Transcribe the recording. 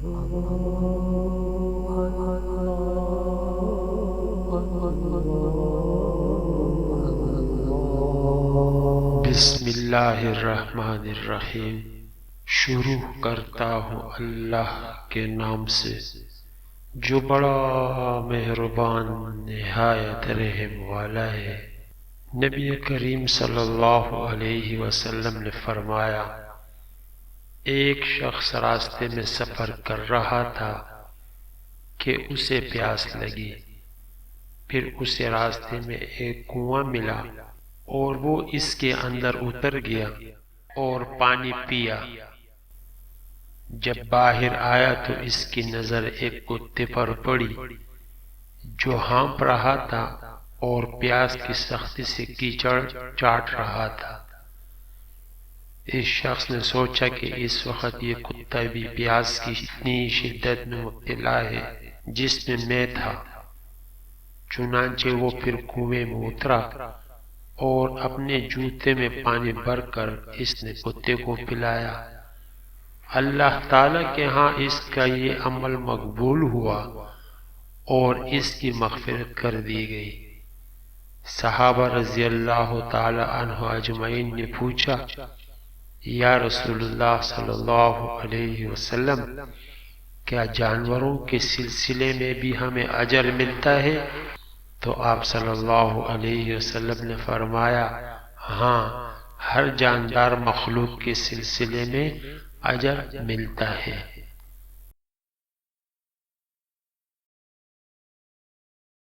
بسم اللہ الرحمن الرحیم۔ شروع کرتا ہوں اللہ کے نام سے جو بڑا مہربان نہایت رحم والا ہے۔ نبی کریم صلی اللہ علیہ وسلم نے فرمایا، ایک شخص راستے میں سفر کر رہا تھا کہ اسے پیاس لگی، پھر اسے راستے میں ایک کنواں ملا اور وہ اس کے اندر اتر گیا اور پانی پیا۔ جب باہر آیا تو اس کی نظر ایک کتے پر پڑی جو ہانپ رہا تھا اور پیاس کی سختی سے کیچڑ چاٹ رہا تھا۔ اس شخص نے سوچا کہ اس وقت یہ کتا بھی پیاس کی اتنی شدت میں مبتلا ہے جس میں میں تھا، چنانچہ وہ پھر کنویں میں اترا اور اپنے جوتے میں پانی بھر کر اس نے کتے کو پلایا۔ اللہ تعالیٰ کے ہاں اس کا یہ عمل مقبول ہوا اور اس کی مغفرت کر دی گئی۔ صحابہ رضی اللہ تعالیٰ عنہ اجمعین نے پوچھا، یا رسول اللہ صلی اللہ علیہ وسلم، کیا جانوروں کے سلسلے میں بھی ہمیں اجر ملتا ہے؟ تو آپ صلی اللہ علیہ وسلم نے فرمایا، ہاں، ہر جاندار مخلوق کے سلسلے میں اجر ملتا ہے۔